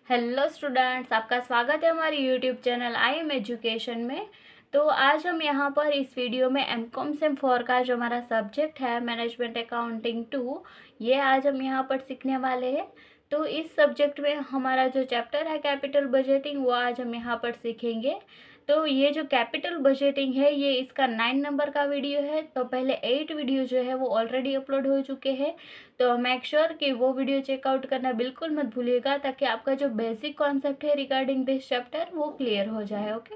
Hello students, आपका स्वागत है हमारे YouTube channel I am education में। तो आज हम यहाँ पर इस वीडियो में एमकॉम सेम 4 का जो हमारा सब्जेक्ट है मैनेजमेंट अकाउंटिंग 2, ये आज हम यहाँ पर सीखने वाले हैं। तो इस सब्जेक्ट में हमारा जो चैप्टर है कैपिटल बजटिंग, वो आज हम यहाँ पर सीखेंगे। तो ये जो कैपिटल बजटिंग है ये इसका 9 नंबर का वीडियो है। तो पहले 8 वीडियो जो है वो ऑलरेडी अपलोड हो चुके हैं। तो मेक श्योर कि वो वीडियो चेकआउट करना बिल्कुल मत भूलिएगा, ताकि आपका जो बेसिक कॉन्सेप्ट है रिगार्डिंग दिस चैप्टर वो क्लियर हो जाए। ओके,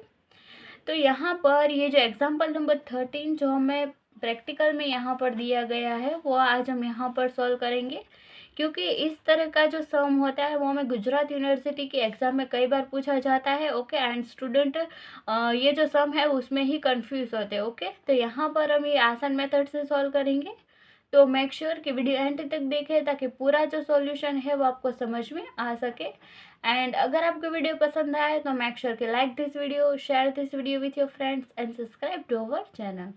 तो यहाँ पर ये जो एग्जाम्पल नंबर 13 जो हमें प्रैक्टिकल में यहाँ पर दिया गया है वो आज हम यहाँ पर सॉल्व करेंगे। क्योंकि इस तरह का जो सम होता है वो हमें गुजरात यूनिवर्सिटी के एग्ज़ाम में कई बार पूछा जाता है। ओके, एंड स्टूडेंट ये जो सम है उसमें ही कंफ्यूज होते हैं। ओके, तो यहाँ पर हम ये आसान मेथड से सॉल्व करेंगे। तो मेक श्योर कि वीडियो एंड तक देखें, ताकि पूरा जो सॉल्यूशन है वो आपको समझ में आ सके। एंड अगर आपको वीडियो पसंद आए तो मेक श्योर कि like this video, share this video with your friends and subscribe to our channel.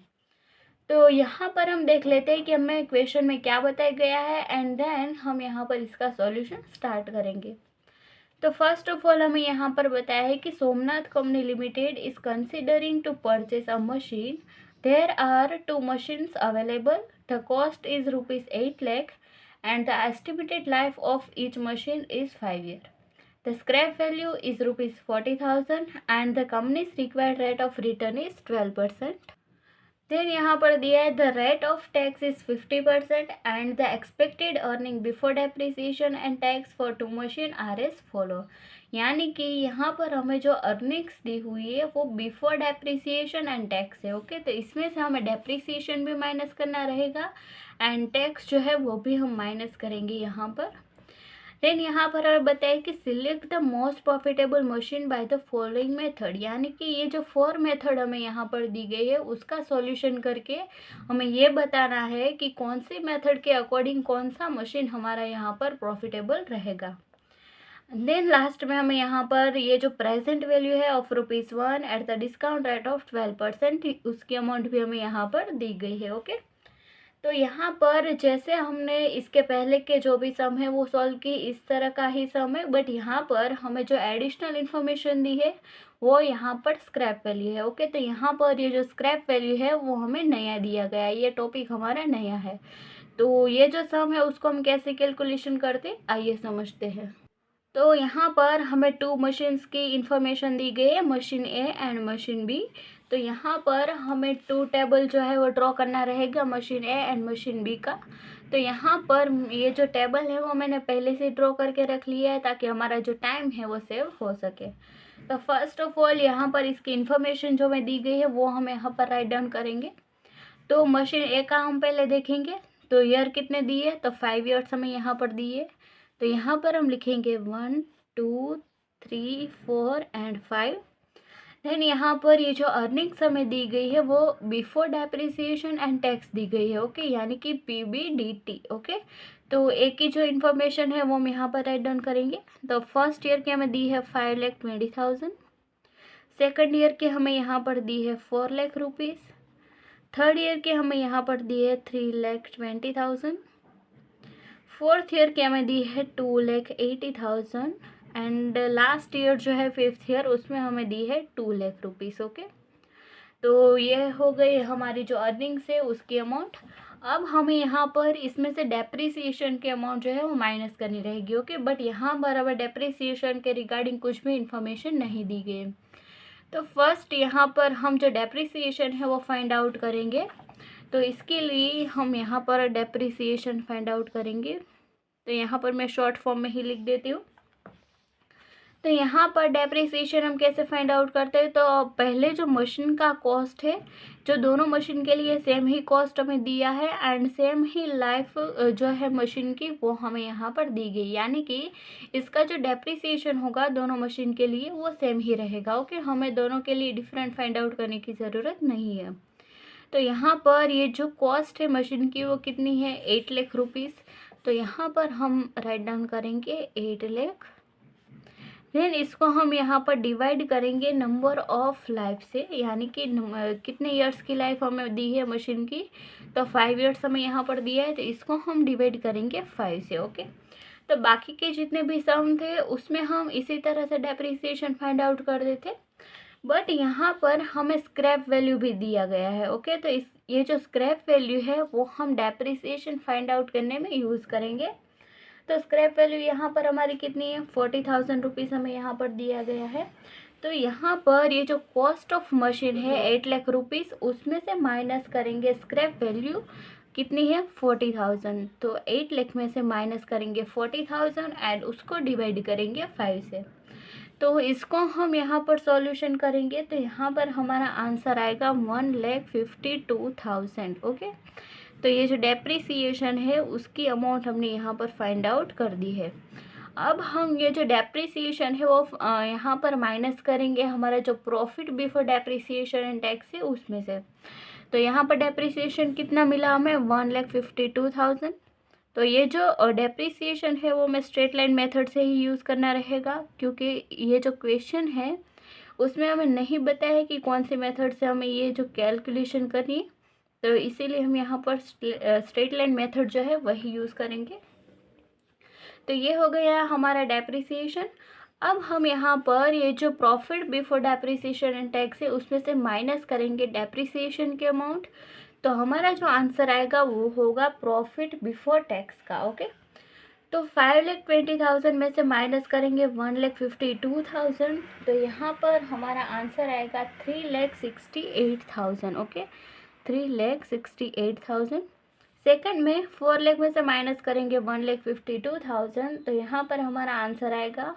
तो यहाँ पर हम देख लेते हैं कि हमें क्वेश्चन में क्या बताया गया है, एंड देन हम यहाँ पर इसका सॉल्यूशन स्टार्ट करेंगे। तो फर्स्ट ऑफ ऑल हमें यहाँ पर बताया है कि Somnath company limited is considering to purchase a machine. There are 2 machines available. The cost is rupees 8 lakh and the estimated life of each machine is 5 years. The scrap value is rupees 40,000 and the company's required rate of return is 12%. Then यहाँ पर दिया है the rate of tax is 50% and the expected earning before depreciation and tax for 2 machine R S follow. यानी कि यहाँ पर हमें जो अर्निंग्स दी हुई है वो बिफोर डेप्रिसिएशन एंड टैक्स है। ओके, तो इसमें से हमें डेप्रिसिएशन भी माइनस करना रहेगा एंड टैक्स जो है वो भी हम माइनस करेंगे यहाँ पर। देन यहाँ पर और बताया कि select the most profitable machine by the following method. यानी कि ये जो 4 मेथड हमें यहाँ पर दी गई है उसका सॉल्यूशन करके हमें ये बताना है कि कौन सी मेथड के अकॉर्डिंग कौन सा मशीन हमारा यहाँ पर प्रॉफिटेबल रहेगा। देन लास्ट में हमें यहाँ पर ये जो प्रेजेंट वैल्यू है of ₹1 at the discount rate of 12%, उसकी अमाउंट भी हमें यहाँ पर दी गई है। ओके, तो यहाँ पर जैसे हमने इसके पहले के जो भी सम है वो सॉल्व की, इस तरह का ही सम है, बट यहाँ पर हमें जो एडिशनल इन्फॉर्मेशन दी है वो यहाँ पर स्क्रैप वैल्यू है। ओके, तो यहाँ पर ये जो स्क्रैप वैल्यू है वो हमें नया दिया गया है, ये टॉपिक हमारा नया है। तो ये जो सम है उसको हम कैसे कैलकुलेशन करते, आइए समझते हैं। तो यहाँ पर हमें 2 मशीन्स की इंफॉर्मेशन दी गई है, machine A and machine B. तो यहाँ पर हमें 2 टेबल जो है वो ड्रॉ करना रहेगा, machine A and machine B का। तो यहाँ पर ये जो टेबल है वो मैंने पहले से ड्रॉ करके रख लिया है, ताकि हमारा जो टाइम है वो सेव हो सके। तो फर्स्ट ऑफ ऑल यहाँ पर इसकी इन्फॉर्मेशन जो हमें दी गई है वो हम यहाँ पर राइट डाउन करेंगे। तो मशीन ए का हम पहले देखेंगे। तो ईयर कितने दिए, तो 5 ईयर्स हमें यहाँ पर दिए। तो यहाँ पर हम लिखेंगे 1 2 3 4 एंड 5। देन यहाँ पर ये जो अर्निंग्स हमें दी गई है वो बिफोर डेप्रिसिएशन एंड टैक्स दी गई है। ओके, यानी कि PBDT। ओके, तो एक की जो इन्फॉर्मेशन है वो हम यहाँ पर राइट डाउन करेंगे। तो फर्स्ट ईयर की हमें दी है 5,20,000। सेकंड ईयर की हमें यहाँ पर दी है 4 लाख रुपीज़। थर्ड ईयर की हमें यहाँ पर दी है 3,20,000। फोर्थ ईयर की हमें दी है 2,80,000 एंड लास्ट ईयर जो है 5th ईयर उसमें हमें दी है 2 लाख रुपीज़। ओके, तो ये हो गई हमारी जो अर्निंग्स है उसकी अमाउंट। अब हमें यहाँ पर इसमें से डेप्रिसिएशन की अमाउंट जो है वो माइनस करनी रहेगी। ओके, बट यहाँ पर हमें डेप्रिसिएशन के रिगार्डिंग कुछ भी इंफॉर्मेशन नहीं दी गई। तो फर्स्ट यहाँ पर हम जो डेप्रिसिएशन है वो फाइंड आउट करेंगे। तो इसके लिए हम यहाँ पर डेप्रिसिएशन फाइंड आउट करेंगे। तो यहाँ पर मैं शॉर्ट फॉर्म में ही लिख देती हूँ। तो यहाँ पर डेप्रिसिएशन हम कैसे फाइंड आउट करते हैं, तो पहले जो मशीन का कॉस्ट है, जो दोनों मशीन के लिए सेम ही कॉस्ट हमें दिया है एंड सेम ही लाइफ जो है मशीन की वो हमें यहाँ पर दी गई, यानी कि इसका जो डेप्रिसिएशन होगा दोनों मशीन के लिए वो सेम ही रहेगा। ओके, हमें दोनों के लिए डिफरेंट फाइंड आउट करने की ज़रूरत नहीं है। तो यहाँ पर ये जो कॉस्ट है मशीन की वो कितनी है, 8 लाख रुपीज़। तो यहाँ पर हम राइट डाउन करेंगे 8 लाख। देन इसको हम यहाँ पर डिवाइड करेंगे नंबर ऑफ लाइफ से, यानी कि कितने ईयर्स की लाइफ हमें दी है मशीन की, तो 5 ईयर्स हमें यहाँ पर दिया है, तो इसको हम डिवाइड करेंगे 5 से। ओके, तो बाकी के जितने भी सम थे उसमें हम इसी तरह से डेप्रिसिएशन फाइंड आउट कर देते, बट यहाँ पर हमें स्क्रैप वैल्यू भी दिया गया है। ओके, तो ये जो स्क्रैप वैल्यू है वो हम डेप्रिसिएशन फाइंड आउट करने में यूज़ करेंगे। तो स्क्रैप वैल्यू यहाँ पर हमारी कितनी है, 40,000 रुपीज़ हमें यहाँ पर दिया गया है। तो यहाँ पर ये जो कॉस्ट ऑफ मशीन है 8 लाख रुपीज़, उसमें से माइनस करेंगे स्क्रैप वैल्यू कितनी है, 40,000। तो 8 लाख में से माइनस करेंगे 40,000 एंड उसको डिवाइड करेंगे 5 से। तो इसको हम यहाँ पर सॉल्यूशन करेंगे तो यहाँ पर हमारा आंसर आएगा 1,52,000। ओके, तो ये जो डेप्रिसिएशन है उसकी अमाउंट हमने यहाँ पर फाइंड आउट कर दी है। अब हम ये जो डेप्रिसिएशन है वो यहाँ पर माइनस करेंगे हमारा जो profit before depreciation and tax है उसमें से। तो यहाँ पर डेप्रिसिएशन कितना मिला हमें, 1,52,000। तो ये जो डेप्रिसिएशन है वो मैं स्ट्रेट लाइन मेथड से ही यूज़ करना रहेगा, क्योंकि ये जो क्वेश्चन है उसमें हमें नहीं बताया है कि कौन से मेथड से हमें ये जो कैलकुलेशन करनी है, तो इसीलिए हम यहाँ पर स्ट्रेट लाइन मेथड जो है वही यूज़ करेंगे। तो ये हो गया हमारा डेप्रिसिएशन। अब हम यहाँ पर ये जो profit before depreciation and tax है उसमें से माइनस करेंगे डेप्रिसिएशन के अमाउंट। तो हमारा जो आंसर आएगा वो होगा प्रॉफिट बिफोर टैक्स का। ओके, तो 5,20,000 में से माइनस करेंगे 1,52,000। तो यहाँ पर हमारा आंसर आएगा 3,68,000। ओके, 3,68,000। सेकंड में 4 लाख में से माइनस करेंगे 1,52,000। तो यहाँ पर हमारा आंसर आएगा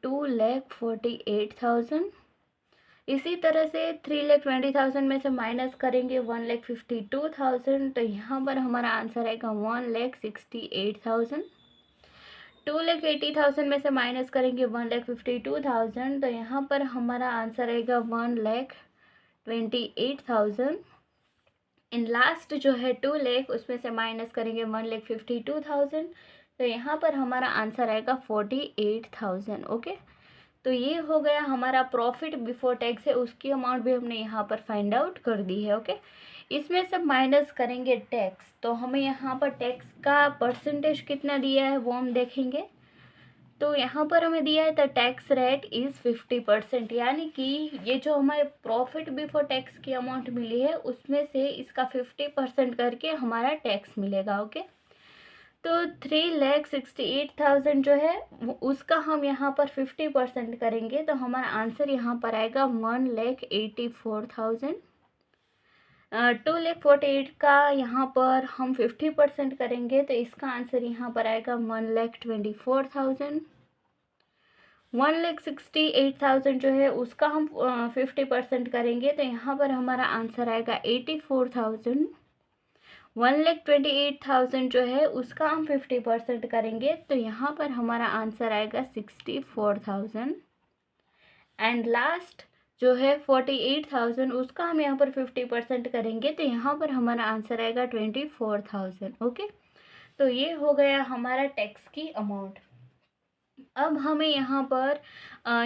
2,48,000। इसी तरह से 3,20,000 में से माइनस करेंगे 1,52,000। तो यहाँ पर हमारा आंसर आएगा 1,68,000। 2,80,000 में से माइनस करेंगे 1,52,000। तो यहाँ पर हमारा आंसर आएगा 1,28,000। इन लास्ट जो है 2 लाख, उसमें से माइनस करेंगे 1,52,000। तो यहाँ पर हमारा आंसर आएगा 48,000। ओके, तो ये हो गया हमारा प्रॉफिट बिफोर टैक्स है, उसकी अमाउंट भी हमने यहाँ पर फाइंड आउट कर दी है। ओके, इसमें से माइनस करेंगे टैक्स। तो हमें यहाँ पर टैक्स का परसेंटेज कितना दिया है वो हम देखेंगे। तो यहाँ पर हमें दिया है द टैक्स रेट इज़ 50%, यानी कि ये जो हमारे प्रॉफिट बिफोर टैक्स की अमाउंट मिली है उसमें से इसका 50% करके हमारा टैक्स मिलेगा। ओके, तो 3,68,000 जो है उसका हम यहाँ पर 50% करेंगे तो हमारा आंसर यहाँ पर आएगा 1,84,000। 2,48,000 का यहाँ पर हम 50% करेंगे तो इसका आंसर यहाँ पर आएगा 1,24,000। 1,68,000 जो है उसका हम 50% करेंगे तो यहाँ पर हमारा आंसर आएगा 84,000। 1,28,000 जो है उसका हम 50% करेंगे तो यहाँ पर हमारा आंसर आएगा 64,000। एंड लास्ट जो है 48,000 उसका हम यहाँ पर 50% करेंगे तो यहाँ पर हमारा आंसर आएगा 24,000। ओके, तो ये हो गया हमारा टैक्स की अमाउंट। अब हमें यहाँ पर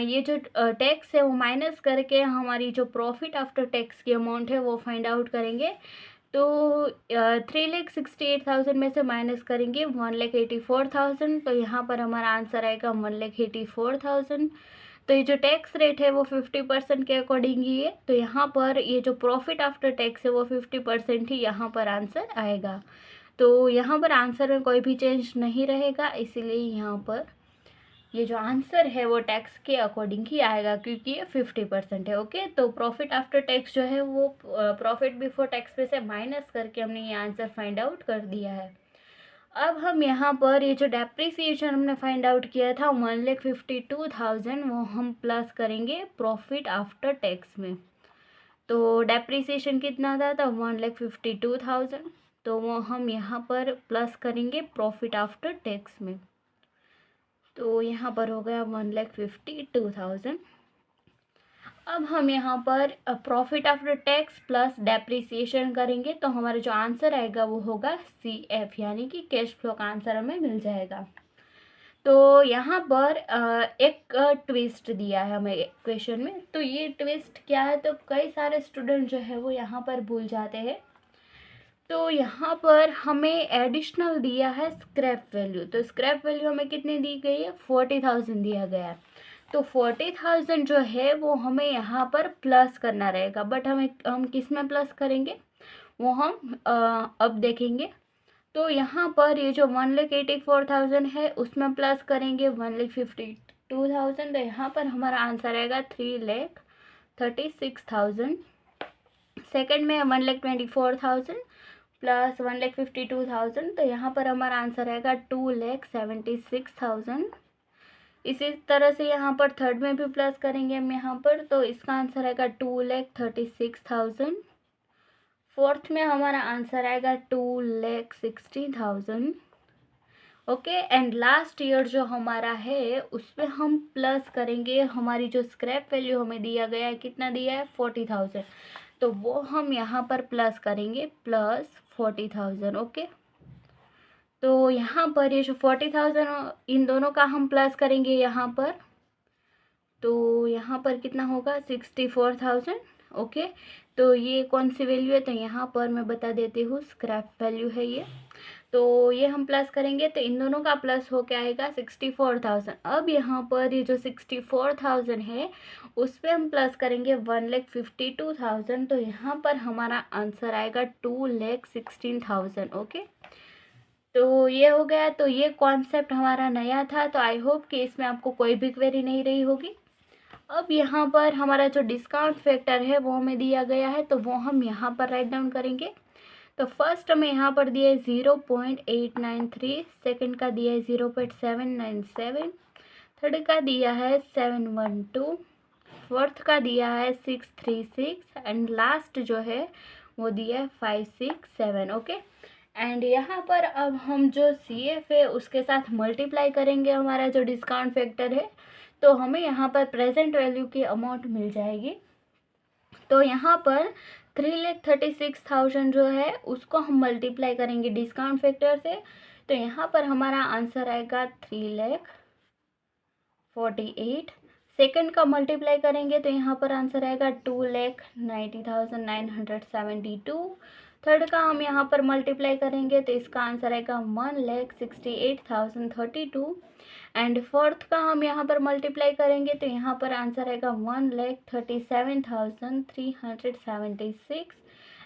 ये जो टैक्स है वो माइनस करके हमारी जो प्रॉफिट आफ्टर टैक्स की अमाउंट है वो फाइंड आउट करेंगे। तो 3,68,000 में से माइनस करेंगे 1,84,000। तो यहाँ पर हमारा आंसर आएगा 1,84,000। तो ये जो टैक्स रेट है वो 50% के अकॉर्डिंग ही है, तो यहाँ पर ये जो प्रॉफिट आफ्टर टैक्स है वो 50% ही यहाँ पर आंसर आएगा। तो यहाँ पर आंसर में कोई भी चेंज नहीं रहेगा, इसीलिए यहाँ पर ये जो आंसर है वो टैक्स के अकॉर्डिंग ही आएगा क्योंकि ये 50% है। ओके, तो प्रॉफिट आफ्टर टैक्स जो है वो प्रॉफिट बिफोर टैक्स में से माइनस करके हमने ये आंसर फाइंड आउट कर दिया है। अब हम यहाँ पर ये जो डेप्रिसिएशन हमने फाइंड आउट किया था 1,52,000 वो हम प्लस करेंगे प्रॉफिट आफ्टर टैक्स में। तो डेप्रिसिएशन कितना था, तो 1,52,000, तो वो हम यहाँ पर प्लस करेंगे प्रॉफिट आफ्टर टैक्स में। तो यहाँ पर हो गया 1,52,000। अब हम यहाँ पर profit after tax plus depreciation करेंगे तो हमारा जो आंसर आएगा वो होगा CF, यानी कि कैश फ्लो का आंसर हमें मिल जाएगा। तो यहाँ पर एक ट्विस्ट दिया है हमें क्वेश्चन में। तो ये ट्विस्ट क्या है, तो कई सारे स्टूडेंट जो है वो यहाँ पर भूल जाते हैं। तो यहाँ पर हमें एडिशनल दिया है स्क्रैप वैल्यू। तो स्क्रैप वैल्यू हमें कितनी दी गई है, 40,000 दिया गया है। तो 40,000 जो है वो हमें यहाँ पर प्लस करना रहेगा, बट हम किस में प्लस करेंगे वो हम अब देखेंगे। तो यहाँ पर ये जो 1,84,000 है उसमें प्लस करेंगे 1,52,000। तो यहाँ पर हमारा आंसर आएगा 3,36,000। सेकेंड में 1,24,000 प्लस 1,52,000, तो यहाँ पर हमारा आंसर आएगा 2,76,000। इसी तरह से यहाँ पर थर्ड में भी प्लस करेंगे हम यहाँ पर, तो इसका आंसर आएगा 2,36,000। फोर्थ में हमारा आंसर आएगा 2,60,000। ओके, एंड लास्ट ईयर जो हमारा है उसमें हम प्लस करेंगे हमारी जो स्क्रैप वैल्यू हमें दिया गया है, कितना दिया है 40,000, तो वो हम यहाँ पर प्लस करेंगे प्लस 40,000। ओके, तो यहाँ पर ये जो 40,000 इन दोनों का हम प्लस करेंगे यहाँ पर, तो यहाँ पर कितना होगा 64,000। ओके, तो ये कौन सी वैल्यू है, तो यहाँ पर मैं बता देती हूँ स्क्रैप वैल्यू है ये। तो ये हम प्लस करेंगे तो इन दोनों का प्लस हो के आएगा 64,000। अब यहाँ पर ये जो 64,000 है उस पर हम प्लस करेंगे 1,52,000, तो यहाँ पर हमारा आंसर आएगा 2,16,000। ओके, तो ये हो गया। तो ये कॉन्सेप्ट हमारा नया था, तो आई होप कि इसमें आपको कोई भी क्वेरी नहीं रही होगी। अब यहाँ पर हमारा जो डिस्काउंट फैक्टर है वो हमें दिया गया है, तो वो हम यहाँ पर राइट डाउन करेंगे। तो फर्स्ट हमें यहाँ पर दिया है 0.893, सेकंड का दिया है 0.797, थर्ड का दिया है 712, फोर्थ का दिया है 636 एंड लास्ट जो है वो दिया है 567। ओके, एंड यहाँ पर अब हम जो CF है उसके साथ मल्टीप्लाई करेंगे हमारा जो डिस्काउंट फैक्टर है, तो हमें यहाँ पर प्रेजेंट वैल्यू की अमाउंट मिल जाएगी। तो यहाँ पर 3,36,000 जो है उसको हम मल्टीप्लाई करेंगे डिस्काउंट फैक्टर से, तो यहाँ पर हमारा आंसर आएगा 3,48,000। सेकंड का मल्टीप्लाई करेंगे तो यहाँ पर आंसर आएगा 2,90,972। थर्ड का हम यहाँ पर मल्टीप्लाई करेंगे तो इसका आंसर आएगा 1,68,032। एंड फोर्थ का हम यहाँ पर मल्टीप्लाई करेंगे तो यहाँ पर आंसर आएगा 1,37,376।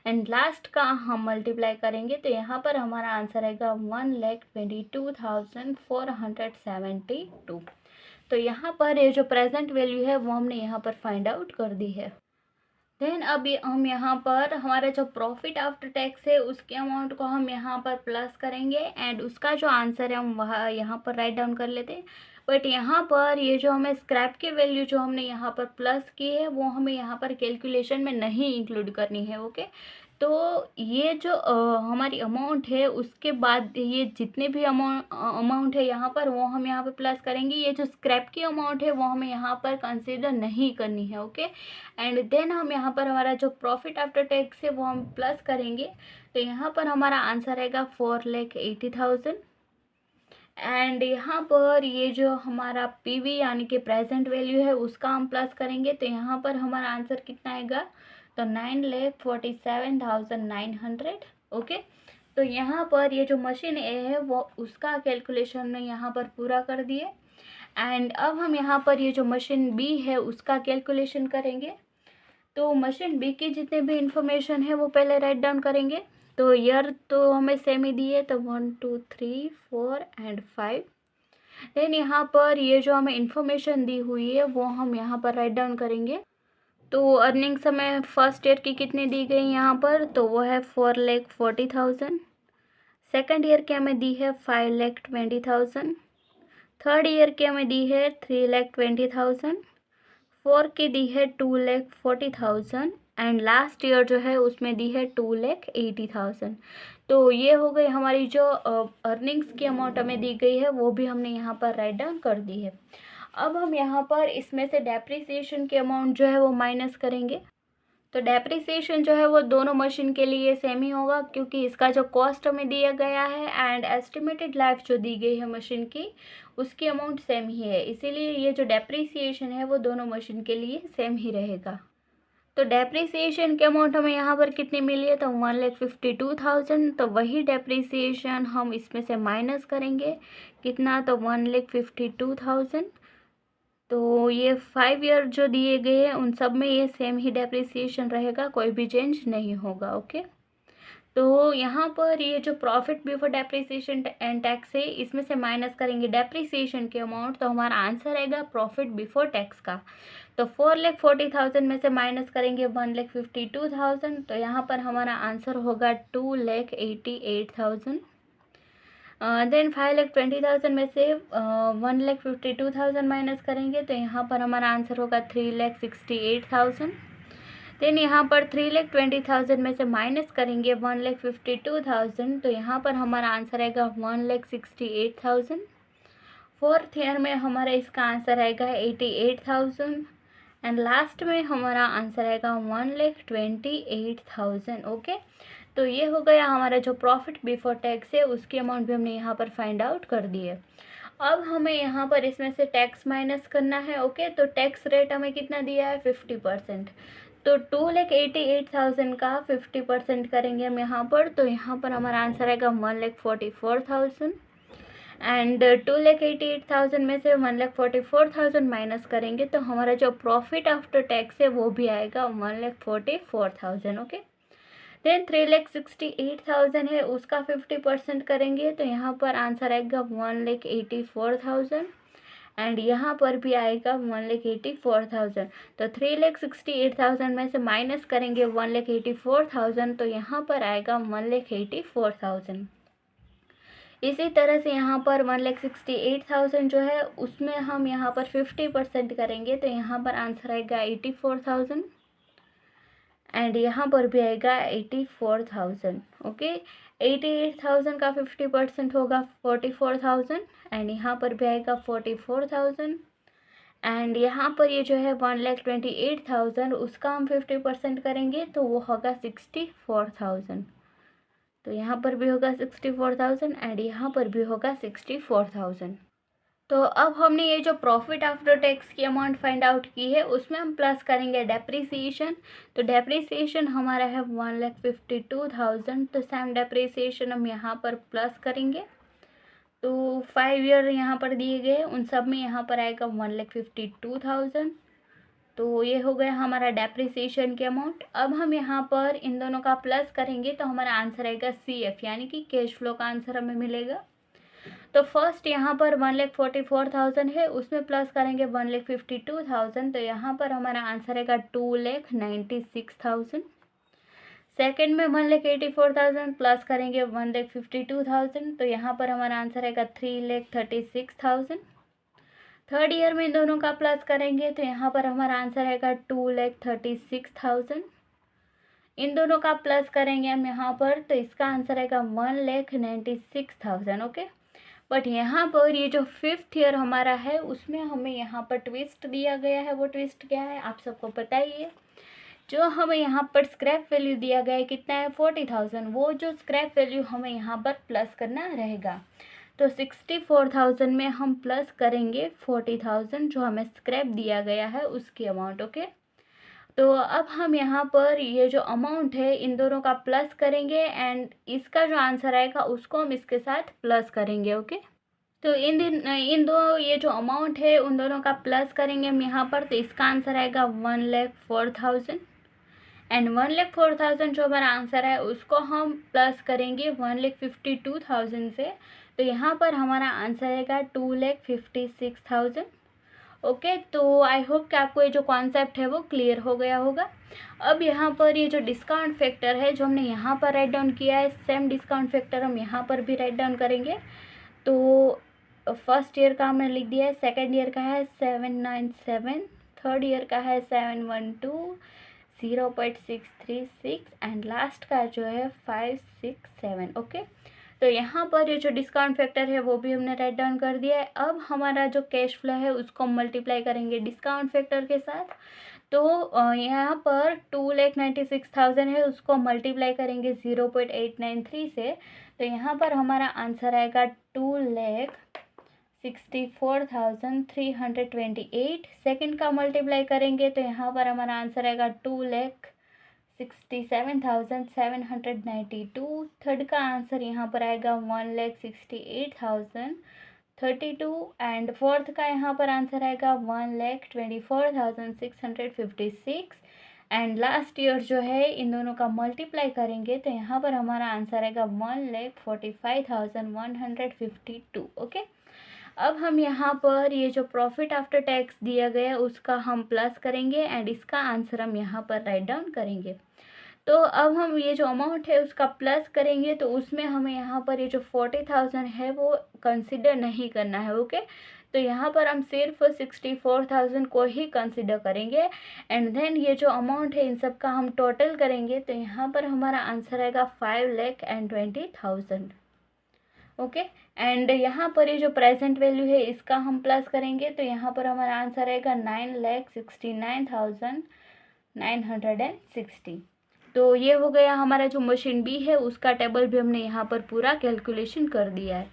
एंड लास्ट का हम मल्टीप्लाई करेंगे तो यहाँ पर हमारा आंसर आएगा 1,22,472। तो यहाँ पर ये जो प्रेजेंट वैल्यू है वो हमने यहाँ पर फाइंड आउट कर दी है। देन अभी हम यहाँ पर हमारा जो प्रॉफिट आफ्टर टैक्स है उसके अमाउंट को हम यहाँ पर प्लस करेंगे एंड उसका जो आंसर है हम वहाँ यहाँ पर राइट डाउन कर लेते हैं। बट यहाँ पर ये जो हमें स्क्रैप की वैल्यू जो हमने यहाँ पर प्लस की है वो हमें यहाँ पर कैलकुलेशन में नहीं इंक्लूड करनी है। ओके, तो ये जो हमारी अमाउंट है उसके बाद ये जितने भी अमाउंट है यहाँ पर वो हम यहाँ पर प्लस करेंगे। ये जो स्क्रैप की अमाउंट है वो हमें यहाँ पर कंसीडर नहीं करनी है। ओके, एंड देन हम यहाँ पर हमारा जो प्रॉफिट आफ्टर टैक्स है वो हम प्लस करेंगे, तो यहाँ पर हमारा आंसर आएगा 4,80,000। एंड यहाँ पर ये जो हमारा PV यानी कि प्रेजेंट वैल्यू है उसका हम प्लस करेंगे, तो यहाँ पर हमारा आंसर कितना आएगा, तो 9,47,900। ओके, तो यहाँ पर ये जो मशीन A है वो उसका कैलकुलेशन में यहाँ पर पूरा कर दिए। एंड अब हम यहाँ पर ये जो मशीन B है उसका कैलकुलेशन करेंगे। तो मशीन B की जितने भी इंफॉर्मेशन है वो पहले राइट डाउन करेंगे। तो ईयर तो हमें सेम ही दिए, तो 1 2 3 4 एंड 5। देन यहाँ पर ये जो हमें इंफॉर्मेशन दी हुई है वो हम यहाँ पर राइट डाउन करेंगे। तो अर्निंग्स हमें फर्स्ट ईयर की कितनी दी गई यहाँ पर, तो वो है 4,40,000। सेकंड ईयर की हमें दी है 5,20,000। थर्ड ईयर की हमें दी है 3,20,000। फोर्थ की दी है 2,40,000 एंड लास्ट ईयर जो है उसमें दी है 2,80,000। तो ये हो गई हमारी जो अर्निंग्स की अमाउंट हमें दी गई है वो भी हमने यहाँ पर राइट डाउन कर दी है। अब हम यहाँ पर इसमें से डेप्रिसिएशन की अमाउंट जो है वो माइनस करेंगे। तो डेप्रिसिएशन जो है वो दोनों मशीन के लिए सेम ही होगा, क्योंकि इसका जो कॉस्ट हमें दिया गया है एंड एस्टिमेटेड लाइफ जो दी गई है मशीन की उसकी अमाउंट सेम ही है, इसीलिए ये जो डेप्रिसिएशन है वो दोनों मशीन के लिए सेम ही रहेगा। तो डेप्रिसिएशन की अमाउंट हमें यहाँ पर कितनी मिली है, तो 1,52,000। तो वही डेप्रिसिएशन हम इसमें से माइनस करेंगे, कितना, तो 1,52,000। तो ये 5 ईयर जो दिए गए हैं उन सब में ये सेम ही डेप्रिसिएशन रहेगा, कोई भी चेंज नहीं होगा। ओके, तो यहाँ पर ये जो profit before depreciation and tax है इसमें से माइनस करेंगे डेप्रिसिएशन की अमाउंट, तो हमारा आंसर आएगा प्रॉफिट बिफोर टैक्स का। तो 4,40,000 में से माइनस करेंगे 1,52,000, तो यहाँ पर हमारा आंसर होगा 2,88,000। देन 5,20,000 में से 1,52,000 माइनस करेंगे, तो यहाँ पर हमारा आंसर होगा 3,68,000। देन यहाँ पर 3,20,000 में से माइनस करेंगे 1,52,000, तो यहाँ पर हमारा आंसर आएगा 1,68,000। फोर्थ ईयर में हमारा इसका आंसर आएगा 88,000 एंड लास्ट में हमारा आंसर आएगा 1,28,000। ओके, तो ये हो गया हमारा जो प्रॉफिट बिफोर टैक्स है उसकी अमाउंट भी हमने यहाँ पर फाइंड आउट कर दी है। अब हमें यहाँ पर इसमें से टैक्स माइनस करना है। ओके, तो टैक्स रेट हमें कितना दिया है, 50%। तो 2,88,000 का 50% करेंगे हम यहाँ पर, तो यहाँ पर हमारा आंसर आएगा 1,44,000 एंड 2,88,000 में से 1,44,000 माइनस करेंगे, तो हमारा जो प्रॉफिट आफ्टर टैक्स है वो भी आएगा 1,44,000। ओके, देन 3,68,000 है उसका 50% करेंगे, तो यहाँ पर आंसर आएगा 1,84,000 एंड यहाँ पर भी आएगा 1,84,000। तो 3,68,000 में से माइनस करेंगे 1,84,000, तो यहाँ पर आएगा 1,84,000। इसी तरह से यहाँ पर 1,68,000 जो है उसमें हम यहाँ पर 50% करेंगे, तो यहाँ पर आंसर आएगा 84,000 एंड यहाँ पर भी आएगा 84,000। ओके, 88,000 का 50% होगा 44,000 एंड यहाँ पर भी आएगा 44,000 एंड यहाँ पर ये जो है 1,28,000 उसका हम 50% करेंगे, तो वो होगा 64,000। तो यहाँ पर भी होगा 64,000 एंड यहाँ पर भी होगा 64,000। तो अब हमने ये जो प्रॉफिट आफ्टर टैक्स की अमाउंट फाइंड आउट की है उसमें हम प्लस करेंगे डेप्रिसिएशन। तो डेप्रिसिएशन हमारा है 1,52,000, तो सेम डेप्रिसिएशन हम यहाँ पर प्लस करेंगे। तो 5 ईयर यहाँ पर दिए गए उन सब में यहाँ पर आएगा 1,52,000। तो ये हो गया हमारा डेप्रिसिएशन की अमाउंट। अब हम यहाँ पर इन दोनों का प्लस करेंगे तो हमारा आंसर आएगा CF यानी कि कैश फ्लो का आंसर हमें मिलेगा। तो फर्स्ट यहाँ पर 1,44,000 है उसमें प्लस करेंगे 1,52,000, तो यहाँ पर हमारा आंसर आएगा 2,96,000। सेकेंड में 1,84,000 प्लस करेंगे 1,52,000, तो यहाँ पर हमारा आंसर आएगा 3,36,000। थर्ड ईयर में इन दोनों का प्लस करेंगे तो यहाँ पर हमारा आंसर आएगा 2,36,000। इन दोनों का प्लस करेंगे हम यहाँ पर तो इसका आंसर आएगा 1,96,000। ओके, बट यहाँ पर ये जो फिफ्थ ईयर हमारा है उसमें हमें यहाँ पर ट्विस्ट दिया गया है। वो ट्विस्ट क्या है आप सबको पता ही है। जो हमें यहाँ पर स्क्रैप वैल्यू दिया गया है कितना है 40,000, वो जो स्क्रैप वैल्यू हमें यहाँ पर प्लस करना रहेगा। तो 64,000 में हम प्लस करेंगे 40,000 जो हमें स्क्रैप दिया गया है उसकी अमाउंट। ओके, तो अब हम यहाँ पर ये जो अमाउंट है इन दोनों का प्लस करेंगे एंड इसका जो आंसर आएगा उसको हम इसके साथ प्लस करेंगे। ओके, तो इन दो ये जो अमाउंट है उन दोनों का प्लस करेंगे हम यहाँ पर, तो इसका आंसर आएगा 1,04,000 एंड 1,04,000 जो हमारा आंसर है उसको हम प्लस करेंगे 1,52,000 से, तो यहाँ पर हमारा आंसर आएगा 2,56,000। ओके, तो आई होप कि आपको ये जो कॉन्सेप्ट है वो क्लियर हो गया होगा। अब यहाँ पर ये जो डिस्काउंट फैक्टर है जो हमने यहाँ पर राइट डाउन किया है सेम डिस्काउंट फैक्टर हम यहाँ पर भी राइट डाउन करेंगे। तो फर्स्ट ईयर का हमने लिख दिया है, सेकेंड ईयर का है 797, थर्ड ईयर का है 712, 0.636 एंड लास्ट का जो है 567। ओके, तो यहाँ पर ये जो डिस्काउंट फैक्टर है वो भी हमने राइट डाउन कर दिया है। अब हमारा जो कैश फ्लो है उसको मल्टीप्लाई करेंगे डिस्काउंट फैक्टर के साथ। तो यहाँ पर 2,96,000 है उसको मल्टीप्लाई करेंगे 0.893 से, तो यहाँ पर हमारा आंसर आएगा 64,328। सेकंड का मल्टीप्लाई करेंगे तो यहाँ पर हमारा आंसर आएगा 2,67,792। थर्ड का आंसर यहाँ पर आएगा 1,68,032। एंड फोर्थ का यहाँ पर आंसर आएगा 1,24,656। एंड लास्ट ईयर जो है इन दोनों का मल्टीप्लाई करेंगे तो यहाँ पर हमारा आंसर आएगा 1,45,152। ओके, अब हम यहाँ पर ये जो प्रॉफिट आफ्टर टैक्स दिया गया उसका हम प्लस करेंगे एंड इसका आंसर हम यहाँ पर राइट डाउन करेंगे। तो अब हम ये जो अमाउंट है उसका प्लस करेंगे तो उसमें हमें यहाँ पर ये जो 40,000 है वो कंसिडर नहीं करना है। ओके, तो यहाँ पर हम सिर्फ 64,000 को ही कंसिडर करेंगे एंड देन ये जो अमाउंट है इन सब का हम टोटल करेंगे तो यहाँ पर हमारा आंसर आएगा 5,20,000। ओके, एंड यहाँ पर ये जो प्रेजेंट वैल्यू है इसका हम प्लस करेंगे तो यहाँ पर हमारा आंसर आएगा 9,69,960। तो ये हो गया हमारा जो मशीन बी है उसका टेबल भी हमने यहाँ पर पूरा कैलकुलेशन कर दिया है।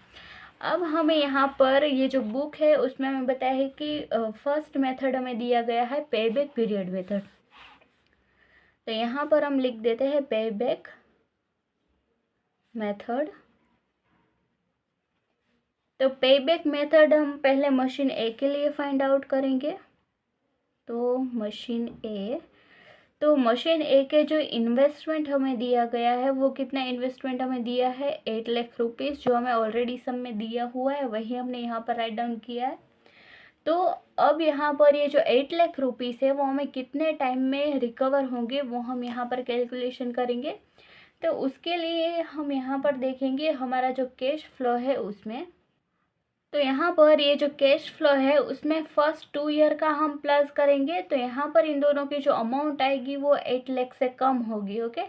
अब हमें यहाँ पर ये जो बुक है उसमें हमें बताया है कि फर्स्ट मेथड हमें दिया गया है पेबैक पीरियड मेथड। तो यहाँ पर हम लिख देते हैं पेबैक मेथड। तो पेबैक मेथड हम पहले मशीन ए के लिए फाइंड आउट करेंगे। तो मशीन ए, तो मशीन ए के जो इन्वेस्टमेंट हमें दिया गया है वो कितना इन्वेस्टमेंट हमें दिया है 8 लाख रुपीज़, जो हमें ऑलरेडी सम में दिया हुआ है वही हमने यहाँ पर राइट डाउन किया है। तो अब यहाँ पर ये जो 8 लाख रुपीज़ है वो हमें कितने टाइम में रिकवर होंगे वो हम यहाँ पर कैलकुलेशन करेंगे। तो उसके लिए हम यहाँ पर देखेंगे हमारा जो कैश फ्लो है उसमें, तो यहाँ पर ये जो कैश फ्लो है उसमें फर्स्ट 2 ईयर का हम प्लस करेंगे तो यहाँ पर इन दोनों की जो अमाउंट आएगी वो 8 लाख से कम होगी। ओके,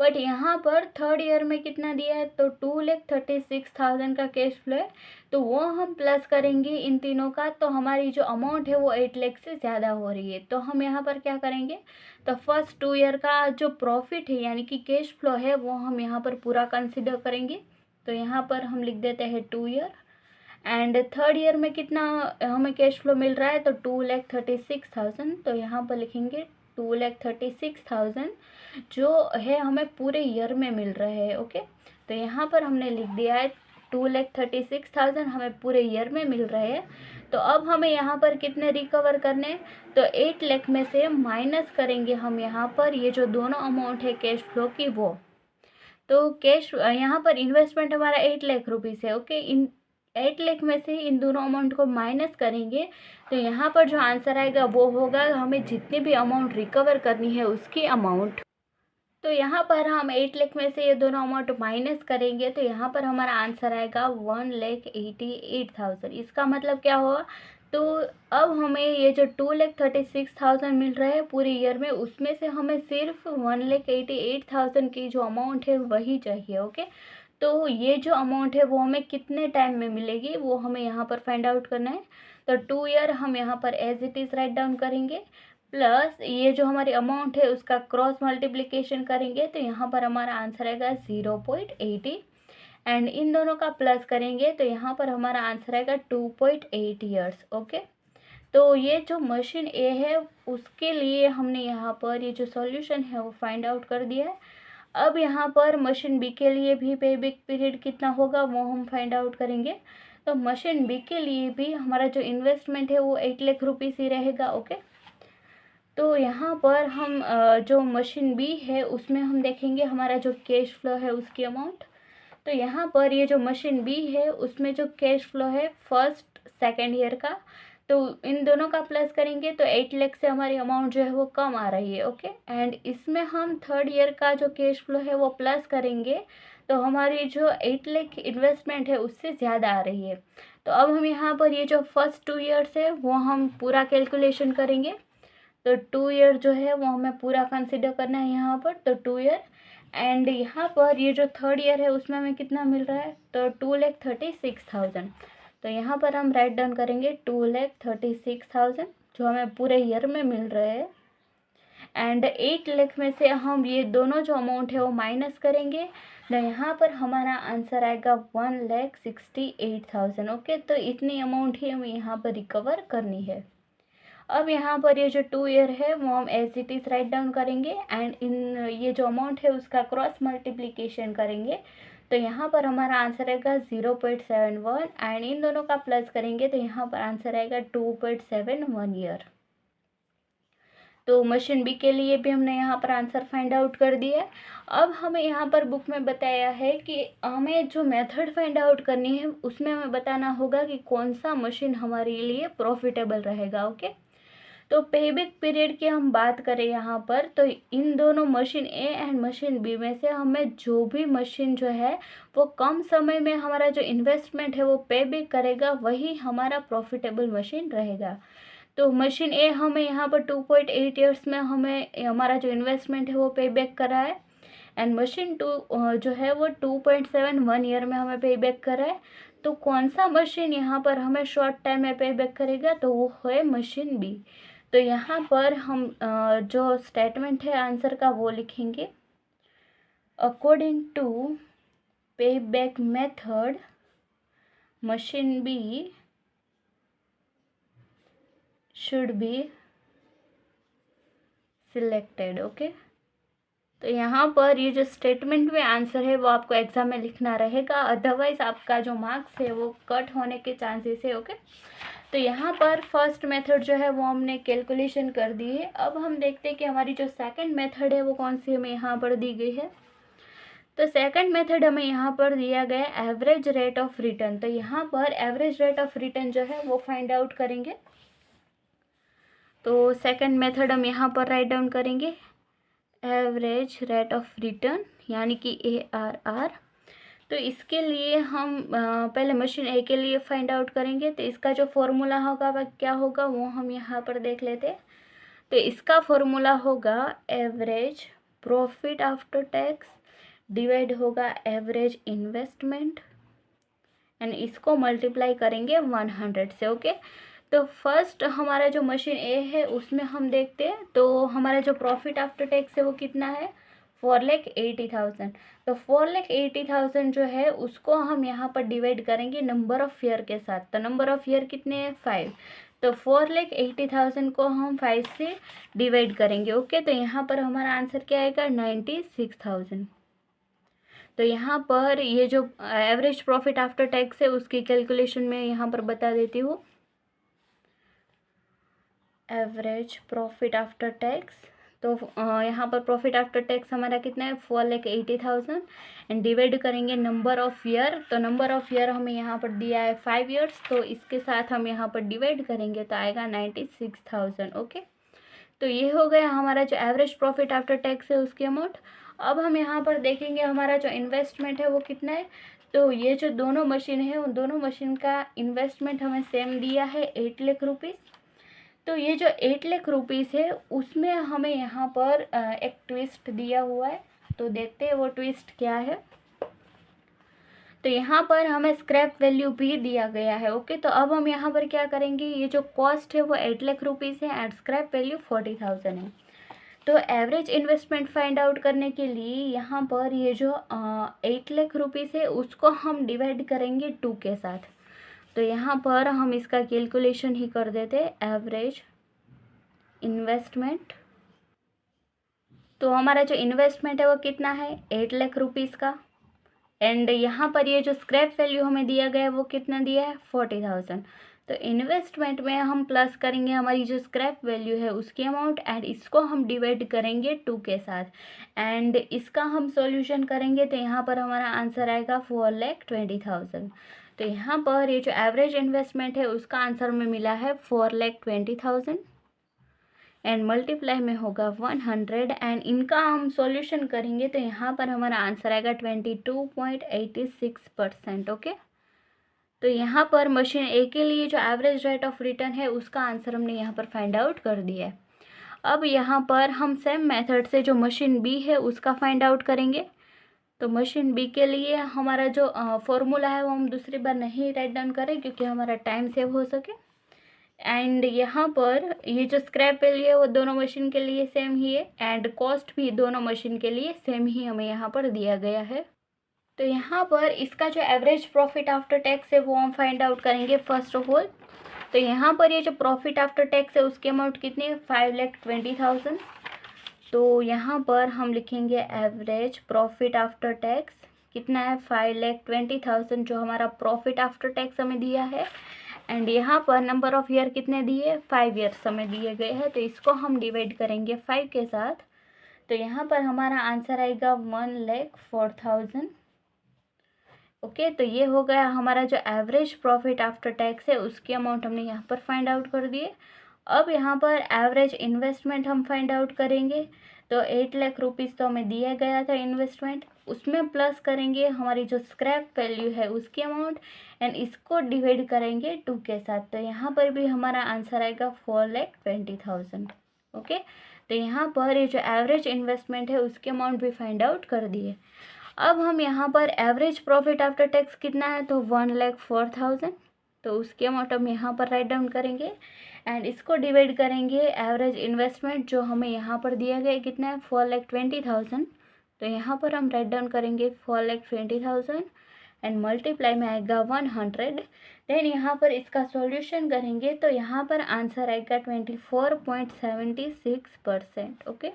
बट यहाँ पर थर्ड ईयर में कितना दिया है तो 2,36,000 का कैश फ्लो है तो वो हम प्लस करेंगे इन तीनों का, तो हमारी जो अमाउंट है वो 8 लाख से ज़्यादा हो रही है। तो हम यहाँ पर क्या करेंगे, तो फर्स्ट 2 ईयर का जो प्रॉफिट है यानी कि कैश फ्लो है वो हम यहाँ पर पूरा कंसिडर करेंगे। तो यहाँ पर हम लिख देते हैं 2 ईयर एंड थर्ड ईयर में कितना हमें कैश फ्लो मिल रहा है तो 2,36,000। तो यहाँ पर लिखेंगे 2,36,000 जो है हमें पूरे ईयर में मिल रहा है। ओके, तो यहाँ पर हमने लिख दिया है 2,36,000 हमें पूरे ईयर में मिल रहे हैं। तो अब हमें यहाँ पर कितने रिकवर करने, तो 8 लाख में से माइनस करेंगे हम यहाँ पर ये जो दोनों अमाउंट है कैश फ्लो की वो। तो कैश यहाँ पर इन्वेस्टमेंट हमारा 8 लाख रुपीज़ है। ओके, इन 8 लाख में से इन दोनों अमाउंट को माइनस करेंगे तो यहाँ पर जो आंसर आएगा वो होगा हमें जितनी भी अमाउंट रिकवर करनी है उसकी अमाउंट। तो यहाँ पर हम 8 लाख में से ये दोनों अमाउंट माइनस करेंगे तो यहाँ पर हमारा आंसर आएगा 1,88,000। इसका मतलब क्या हुआ, तो अब हमें ये जो 2,36,000 मिल रहा है पूरे ईयर में उसमें से हमें सिर्फ 1,88,000 की जो अमाउंट है वही चाहिए। ओके, तो ये जो अमाउंट है वो हमें कितने टाइम में मिलेगी वो हमें यहाँ पर फाइंड आउट करना है। तो 2 ईयर हम यहाँ पर as it is write down करेंगे प्लस ये जो हमारी अमाउंट है उसका क्रॉस मल्टीप्लिकेशन करेंगे तो यहाँ पर हमारा आंसर आएगा 0.80 एंड इन दोनों का प्लस करेंगे तो यहाँ पर हमारा आंसर आएगा 2.8 ईयर्स। ओके, तो ये जो मशीन ए है उसके लिए हमने यहाँ पर ये जो सॉल्यूशन है वो फाइंड आउट कर दिया है। अब यहाँ पर मशीन बी के लिए भी पेबैक पीरियड कितना होगा वो हम फाइंड आउट करेंगे। तो मशीन बी के लिए भी हमारा जो इन्वेस्टमेंट है वो 8 लाख रुपीज़ ही रहेगा। ओके, तो यहाँ पर हम जो मशीन बी है उसमें हम देखेंगे हमारा जो कैश फ्लो है उसकी अमाउंट। तो यहाँ पर ये जो मशीन बी है उसमें जो कैश फ्लो है फर्स्ट सेकेंड ईयर का, तो इन दोनों का प्लस करेंगे तो 8 लाख से हमारी अमाउंट जो है वो कम आ रही है। ओके, एंड इसमें हम थर्ड ईयर का जो कैश फ्लो है वो प्लस करेंगे तो हमारी जो 8 लाख इन्वेस्टमेंट है उससे ज़्यादा आ रही है। तो अब हम यहाँ पर ये जो फर्स्ट 2 ईयर्स है वो हम पूरा कैलकुलेशन करेंगे। तो 2 ईयर जो है वो हमें पूरा कंसिडर करना है यहाँ पर, तो 2 ईयर एंड यहाँ पर ये जो थर्ड ईयर है उसमें हमें कितना मिल रहा है तो 2,36,000। तो यहाँ पर हम राइट डाउन करेंगे 2,36,000 जो हमें पूरे ईयर में मिल रहे हैं एंड 8 लाख में से हम ये दोनों जो अमाउंट है वो माइनस करेंगे, तो यहाँ पर हमारा आंसर आएगा 1,68,000। ओके, तो इतनी अमाउंट ही हमें यहाँ पर रिकवर करनी है। अब यहाँ पर ये जो 2 ईयर है वो हम as it is write down करेंगे एंड इन ये जो अमाउंट है उसका क्रॉस मल्टीप्लिकेशन करेंगे, तो यहाँ पर हमारा आंसर आएगा 0.71 एंड इन दोनों का प्लस करेंगे तो यहाँ पर आंसर आएगा 2.71 ईयर। तो मशीन बी के लिए भी हमने यहाँ पर आंसर फाइंड आउट कर दिया है। अब हमें यहाँ पर बुक में बताया है कि हमें जो मेथड फाइंड आउट करनी है उसमें हमें बताना होगा कि कौन सा मशीन हमारे लिए प्रॉफिटेबल रहेगा। ओके, तो पेबैक पीरियड की हम बात करें यहाँ पर, तो इन दोनों machine A and machine B में से हमें जो भी मशीन जो है वो कम समय में हमारा जो इन्वेस्टमेंट है वो पेबैक करेगा वही हमारा प्रॉफिटेबल मशीन रहेगा। तो मशीन ए हमें यहाँ पर 2.8 ईयर्स में हमें हमारा जो इन्वेस्टमेंट है वो पे बैक करा है एंड मशीन 2 जो है वो 2.71 ईयर में हमें पे बैक करा है। तो कौन सा मशीन यहाँ पर हमें शॉर्ट टाइम में पे बैक करेगा, तो वो है मशीन बी। तो यहाँ पर हम जो स्टेटमेंट है आंसर का वो लिखेंगे, according to pay back method machine B should be selected. Okay, तो यहाँ पर ये जो स्टेटमेंट में आंसर है वो आपको एग्जाम में लिखना रहेगा, अदरवाइज आपका जो मार्क्स है वो कट होने के चांसेस है। ओके, तो यहाँ पर फर्स्ट मेथड जो है वो हमने कैलकुलेशन कर दी है। अब हम देखते हैं कि हमारी जो सेकंड मेथड है वो कौन सी हमें यहाँ पर दी गई है। तो सेकंड मेथड हमें यहाँ पर दिया गया है एवरेज रेट ऑफ रिटर्न। तो यहाँ पर एवरेज रेट ऑफ रिटर्न जो है वो फाइंड आउट करेंगे। तो सेकंड मेथड हम यहाँ पर राइट डाउन करेंगे एवरेज रेट ऑफ रिटर्न यानी कि ARR। तो इसके लिए हम पहले मशीन ए के लिए फाइंड आउट करेंगे। तो इसका जो फॉर्मूला होगा वह क्या होगा वो हम यहाँ पर देख लेते हैं। तो इसका फॉर्मूला होगा average profit after tax divide होगा एवरेज इन्वेस्टमेंट एंड इसको मल्टीप्लाई करेंगे 100 से। ओके, तो फर्स्ट हमारा जो मशीन ए है उसमें हम देखते हैं, तो हमारा जो प्रॉफिट आफ्टर टैक्स है वो कितना है 4,80,000। तो 4,80,000 जो है उसको हम यहाँ पर डिवाइड करेंगे नंबर ऑफ़ ईयर के साथ। तो नंबर ऑफ़ ईयर कितने हैं 5, तो 4,80,000 को हम 5 से डिवाइड करेंगे। ओके, तो यहाँ पर हमारा आंसर क्या आएगा 96,000। तो यहाँ पर ये जो एवरेज प्रॉफिट आफ्टर टैक्स है उसकी कैलकुलेशन में यहाँ पर बता देती हूँ। एवरेज प्रॉफिट आफ्टर टैक्स, तो यहाँ पर प्रॉफिट आफ्टर टैक्स हमारा कितना है 4,80,000 एंड डिवाइड करेंगे नंबर ऑफ़ ईयर। तो नंबर ऑफ़ ईयर हमें यहाँ पर दिया है 5 ईयर्स, तो इसके साथ हम यहाँ पर डिवाइड करेंगे तो आएगा 96,000। ओके, तो ये हो गया हमारा जो एवरेज प्रॉफिट आफ्टर टैक्स है उसकी अमाउंट। अब हम यहाँ पर देखेंगे हमारा जो इन्वेस्टमेंट है वो कितना है। तो ये जो दोनों मशीन है उन दोनों मशीन का इन्वेस्टमेंट हमें सेम दिया है 8 लाख रुपीज़। तो ये जो 8 लाख रुपीज़ है उसमें हमें यहाँ पर एक ट्विस्ट दिया हुआ है, तो देखते हैं वो ट्विस्ट क्या है। तो यहाँ पर हमें स्क्रैप वैल्यू भी दिया गया है। ओके, तो अब हम यहाँ पर क्या करेंगे, ये जो कॉस्ट है वो 8 लाख रुपीज़ है एंड स्क्रैप वैल्यू 40,000 है। तो एवरेज इन्वेस्टमेंट फाइंड आउट करने के लिए यहाँ पर ये जो 8 लाख रुपीज़ है उसको हम डिवाइड करेंगे 2 के साथ। तो यहाँ पर हम इसका कैलकुलेशन ही कर देते एवरेज इन्वेस्टमेंट। तो हमारा जो इन्वेस्टमेंट है वो कितना है 8 लाख रुपीज़ का एंड यहाँ पर ये जो स्क्रैप वैल्यू हमें दिया गया है वो कितना दिया है 40,000। तो इन्वेस्टमेंट में हम प्लस करेंगे हमारी जो स्क्रैप वैल्यू है उसकी अमाउंट एंड इसको हम डिवाइड करेंगे 2 के साथ एंड इसका हम सॉल्यूशन करेंगे तो यहाँ पर हमारा आंसर आएगा 4,20,000। तो यहाँ पर ये जो एवरेज इन्वेस्टमेंट है उसका आंसर में मिला है 4,20,000 एंड मल्टीप्लाई में होगा 100 एंड इनका हम सॉल्यूशन करेंगे तो यहाँ पर हमारा आंसर आएगा 22.86%। ओके, तो यहाँ पर मशीन ए के लिए जो एवरेज रेट ऑफ रिटर्न है उसका आंसर हमने यहाँ पर फाइंड आउट कर दिया है। अब यहाँ पर हम सेम मेथड से जो मशीन बी है उसका फाइंड आउट करेंगे। तो मशीन बी के लिए हमारा जो फॉर्मूला है वो हम दूसरी बार नहीं राइट डाउन करें क्योंकि हमारा टाइम सेव हो सके। एंड यहाँ पर ये जो स्क्रैप वैल्यू है वो दोनों मशीन के लिए सेम ही है एंड कॉस्ट भी दोनों मशीन के लिए सेम ही हमें यहाँ पर दिया गया है। तो यहाँ पर इसका जो एवरेज प्रॉफिट आफ्टर टैक्स है वो हम फाइंड आउट करेंगे फर्स्ट ऑफ ऑल। तो यहाँ पर ये जो प्रॉफिट आफ्टर टैक्स है उसकी अमाउंट कितनी है, 5,20,000। तो यहाँ पर हम लिखेंगे एवरेज प्रॉफिट आफ्टर टैक्स कितना है, 5,20,000 जो हमारा प्रॉफिट आफ्टर टैक्स हमें दिया है। एंड यहाँ पर नंबर ऑफ ईयर कितने दिए, 5 ईयर्स हमें दिए गए हैं। तो इसको हम डिवाइड करेंगे 5 के साथ। तो यहाँ पर हमारा आंसर आएगा 1,04,000। ओके, तो ये हो गया हमारा जो एवरेज प्रॉफिट आफ्टर टैक्स है उसकी अमाउंट हमने यहाँ पर फाइंड आउट कर दिए। अब यहाँ पर एवरेज इन्वेस्टमेंट हम फाइंड आउट करेंगे। तो 8 लाख रुपीज़ तो हमें दिया गया था इन्वेस्टमेंट, उसमें प्लस करेंगे हमारी जो स्क्रैप वैल्यू है उसकी अमाउंट एंड इसको डिवाइड करेंगे 2 के साथ। तो यहाँ पर भी हमारा आंसर आएगा 4,20,000। ओके, तो यहाँ पर ये जो एवरेज इन्वेस्टमेंट है उसकी अमाउंट भी फाइंड आउट कर दिए। अब हम यहाँ पर एवरेज प्रॉफिट आफ्टर टैक्स कितना है, तो 1,04,000। तो उसकी अमाउंट हम यहाँ पर राइट डाउन करेंगे एंड इसको डिवाइड करेंगे एवरेज इन्वेस्टमेंट जो हमें यहाँ पर दिया गया कितना है, 4,20,000। तो यहाँ पर हम राइट डाउन करेंगे 4,20,000 एंड मल्टीप्लाई में आएगा 100। देन यहाँ पर इसका सॉल्यूशन करेंगे तो यहाँ पर आंसर आएगा 24.76%। ओके,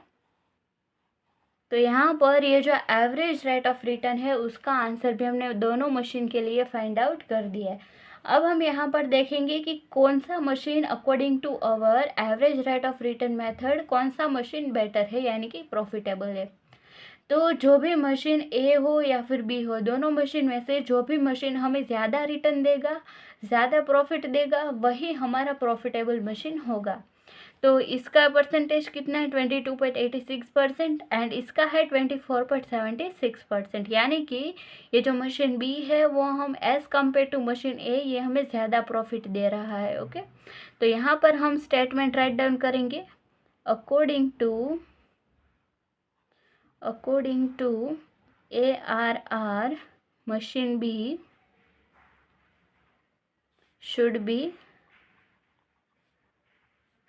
तो यहाँ पर ये जो एवरेज रेट ऑफ रिटर्न है उसका आंसर भी हमने दोनों मशीन के लिए फाइंड आउट कर दिया है। अब हम यहाँ पर देखेंगे कि कौन सा machine according to our average rate of return method कौन सा मशीन बेटर है यानी कि प्रॉफिटेबल है। तो जो भी मशीन ए हो या फिर बी हो, दोनों मशीन में से जो भी मशीन हमें ज़्यादा रिटर्न देगा, ज़्यादा प्रॉफिट देगा, वही हमारा प्रॉफिटेबल मशीन होगा। तो इसका परसेंटेज कितना है, 22.86% एंड इसका है 24.76%। यानी कि ये जो मशीन बी है वो हम एज़ कम्पेयर टू मशीन ए ये हमें ज़्यादा प्रॉफिट दे रहा है। ओके, तो यहाँ पर हम स्टेटमेंट राइट डाउन करेंगे according to ARR machine B should be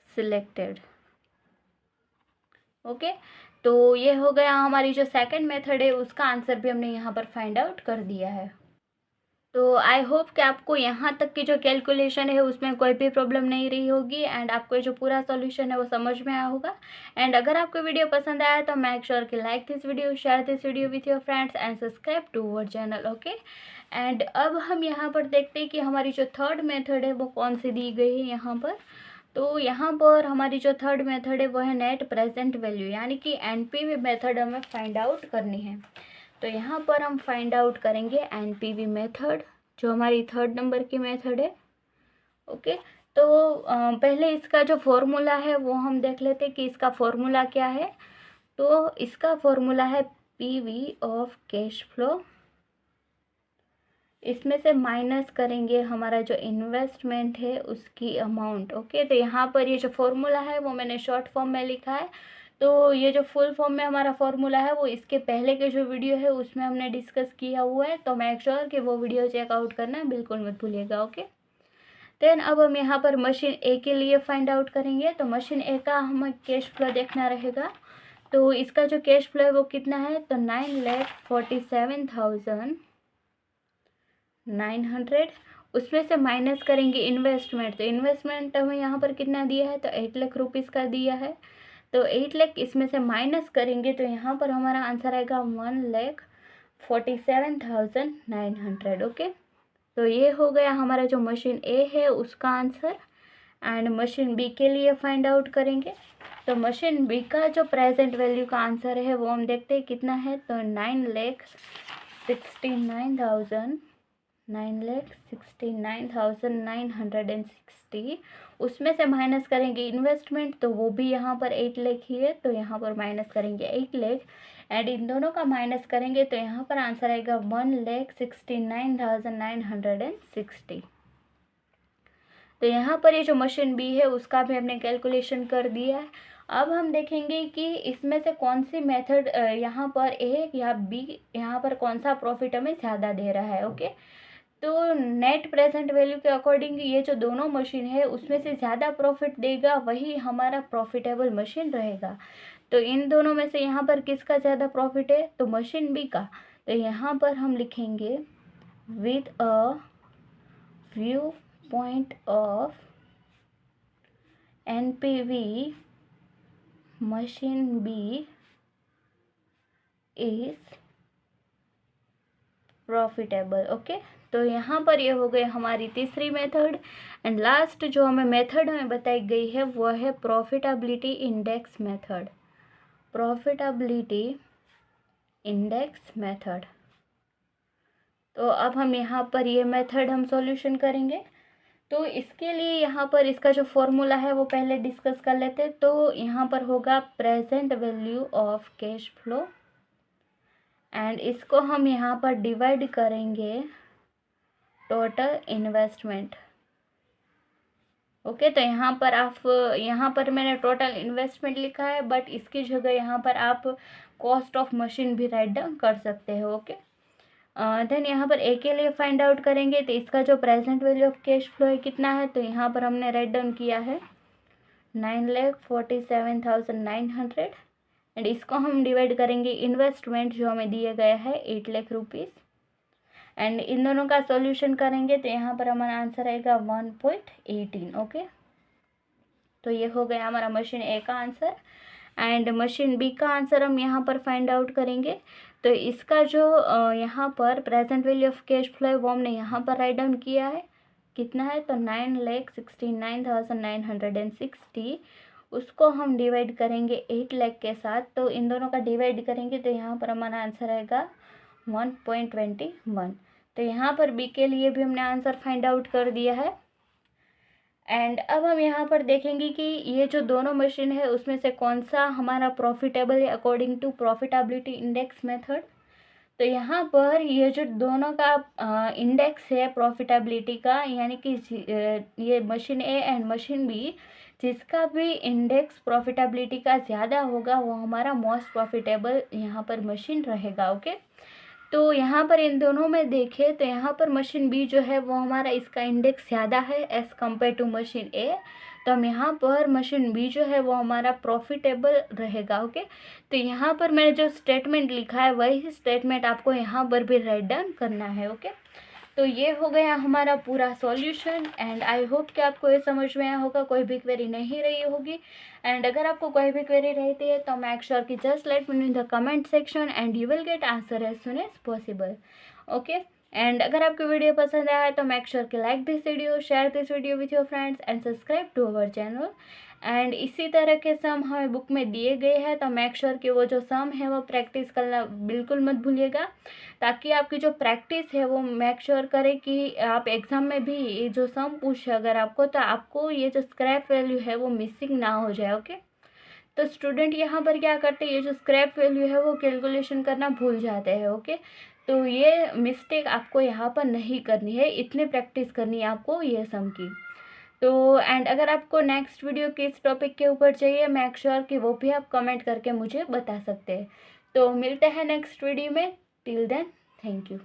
selected. Okay, तो ये हो गया हमारी जो सेकंड मेथड है उसका आंसर भी हमने यहाँ पर फाइंड आउट कर दिया है। तो आई होप कि आपको यहाँ तक की जो कैलकुलेशन है उसमें कोई भी प्रॉब्लम नहीं रही होगी एंड आपको जो पूरा सॉल्यूशन है वो समझ में आया होगा। एंड अगर आपको वीडियो पसंद आया तो मेक श्योर कि like this video, share this video with your friends and subscribe to our channel. Okay, and अब हम यहाँ पर देखते हैं कि हमारी जो थर्ड मेथड है वो कौन सी दी गई है यहाँ पर। तो यहाँ पर हमारी जो थर्ड मेथड है वो है नेट प्रेजेंट वैल्यू यानी कि NPV मेथड हमें फाइंड आउट करनी है। तो यहाँ पर हम फाइंड आउट करेंगे NPV मेथड जो हमारी थर्ड नंबर की मेथड है। ओके, तो पहले इसका जो फॉर्मूला है वो हम देख लेते हैं कि इसका फॉर्मूला क्या है। तो इसका फॉर्मूला है PV ऑफ कैश फ्लो, इसमें से माइनस करेंगे हमारा जो इन्वेस्टमेंट है उसकी अमाउंट। ओके, तो यहाँ पर ये जो फॉर्मूला है वो मैंने शॉर्ट फॉर्म में लिखा है। तो ये जो फुल फॉर्म में हमारा फॉर्मूला है वो इसके पहले के जो वीडियो है उसमें हमने डिस्कस किया हुआ है, तो मेक श्योर कि वो वीडियो चेकआउट करना बिल्कुल मत भूलिएगा। ओके, देन अब हम यहाँ पर मशीन ए के लिए फाइंड आउट करेंगे। तो मशीन ए का हमें कैश फ्लो देखना रहेगा। तो इसका जो कैश फ्लो है वो कितना है, तो 9,47,900। उसमें से माइनस करेंगे इन्वेस्टमेंट। तो इन्वेस्टमेंट हमें यहाँ पर कितना दिया है, तो 8 लाख रुपीज़ का दिया है। तो 8 लाख इसमें से माइनस करेंगे तो यहाँ पर हमारा आंसर आएगा 1,47,900। ओके, तो ये हो गया हमारा जो मशीन ए है उसका आंसर। एंड मशीन बी के लिए फाइंड आउट करेंगे। तो मशीन बी का जो प्रेजेंट वैल्यू का आंसर है वो हम देखते हैं कितना है, तो 9,69,960। उसमें से माइनस करेंगे इन्वेस्टमेंट, तो वो भी यहाँ पर 8 लाख ही है, तो यहाँ पर माइनस करेंगे 8 लाख एंड इन दोनों का माइनस करेंगे तो यहाँ पर आंसर आएगा 1,69,960। तो यहाँ पर ये जो मशीन बी है उसका भी हमने कैलकुलेशन कर दिया है। अब हम देखेंगे कि इसमें से कौन सी मेथड यहाँ पर ए या बी, यहाँ पर कौन सा प्रॉफिट हमें ज़्यादा दे रहा है। ओके, तो नेट प्रेजेंट वैल्यू के अकॉर्डिंग ये जो दोनों मशीन है उसमें से ज़्यादा प्रॉफिट देगा वही हमारा प्रॉफिटेबल मशीन रहेगा। तो इन दोनों में से यहाँ पर किसका ज़्यादा प्रॉफिट है, तो मशीन बी का। तो यहाँ पर हम लिखेंगे with a view point of NPV machine B is profitable. Okay, तो यहाँ पर ये हो गई हमारी तीसरी मेथड। एंड लास्ट जो हमें मेथड हमें बताई गई है वो है profitability index method. Profitability index method. तो अब हम यहाँ पर ये मेथड हम सॉल्यूशन करेंगे। तो इसके लिए यहाँ पर इसका जो फॉर्मूला है वो पहले डिस्कस कर लेते हैं। तो यहाँ पर होगा present value of cash flow, and इसको हम यहाँ पर डिवाइड करेंगे टोटल इन्वेस्टमेंट। ओके, तो यहाँ पर मैंने टोटल इन्वेस्टमेंट लिखा है, बट इसकी जगह यहाँ पर आप कॉस्ट ऑफ मशीन भी राइट डाउन कर सकते हो। ओके, देन यहाँ पर ए के लिए फाइंड आउट करेंगे। तो इसका जो present value of cash flow है कितना है, तो यहाँ पर हमने राइट डाउन किया है 9,47,900। एंड इसको हम डिवाइड करेंगे इन्वेस्टमेंट जो हमें दिए गए हैं 8 लाख रुपीज़। एंड इन दोनों का सॉल्यूशन करेंगे तो यहाँ पर हमारा आंसर आएगा 1.18। ओके, तो ये हो गया हमारा मशीन ए का आंसर। एंड मशीन बी का आंसर हम यहाँ पर फाइंड आउट करेंगे। तो इसका जो यहाँ पर present value of cash flow है वो हमने यहाँ पर राइट डाउन किया है, कितना है, तो 9,69,960। उसको हम डिवाइड करेंगे 8 लाख के साथ। तो इन दोनों का डिवाइड करेंगे तो यहाँ पर हमारा आंसर आएगा 1.21। तो यहाँ पर बी के लिए भी हमने आंसर फाइंड आउट कर दिया है। एंड अब हम यहाँ पर देखेंगे कि ये जो दोनों मशीन है उसमें से कौन सा हमारा प्रॉफिटेबल है according to profitability index method. तो यहाँ पर ये जो दोनों का इंडेक्स है प्रॉफिटेबिलिटी का, यानी कि ये machine A and machine B, जिसका भी इंडेक्स प्रॉफिटेबिलिटी का ज़्यादा होगा वो हमारा मोस्ट प्रॉफिटेबल यहाँ पर मशीन रहेगा। ओके, तो यहाँ पर इन दोनों में देखें तो यहाँ पर मशीन बी जो है वो हमारा इसका इंडेक्स ज़्यादा है एज़ कम्पेयर टू मशीन ए। तो हम यहाँ पर मशीन बी जो है वो हमारा प्रॉफिटेबल रहेगा। ओके, तो यहाँ पर मैंने जो स्टेटमेंट लिखा है वही स्टेटमेंट आपको यहाँ पर भी राइट डाउन करना है। ओके, तो ये हो गया हमारा पूरा सॉल्यूशन। एंड आई होप कि आपको ये समझ में आया होगा, कोई भी क्वेरी नहीं रही होगी। एंड अगर आपको कोई भी क्वेरी रहती है तो मेक श्योर कि just let me know in the comment section and you will get answer as soon as possible. Okay, and अगर आपको वीडियो पसंद आया है तो मेक श्योर कि like this video, share this video with your friends and subscribe to our channel. And इसी तरह के सम हमें बुक में दिए गए हैं, तो मेक श्योर कि वो जो सम है वो प्रैक्टिस करना बिल्कुल मत भूलिएगा, ताकि आपकी जो प्रैक्टिस है वो मेक श्योर करे कि आप एग्ज़ाम में भी ये जो सम पूछे अगर आपको, तो आपको ये जो स्क्रैप वैल्यू है वो मिसिंग ना हो जाए। ओके, तो स्टूडेंट यहाँ पर क्या करते हैं, ये जो स्क्रैप वैल्यू है वो कैलकुलेशन करना भूल जाते हैं। ओके, तो ये मिस्टेक आपको यहाँ पर नहीं करनी है, इतनी प्रैक्टिस करनी है आपको ये सम की। तो एंड अगर आपको नेक्स्ट वीडियो किस टॉपिक के ऊपर चाहिए मेक श्योर कि वो भी आप कमेंट करके मुझे बता सकते हैं। तो मिलते हैं नेक्स्ट वीडियो में, टिल देन थैंक यू।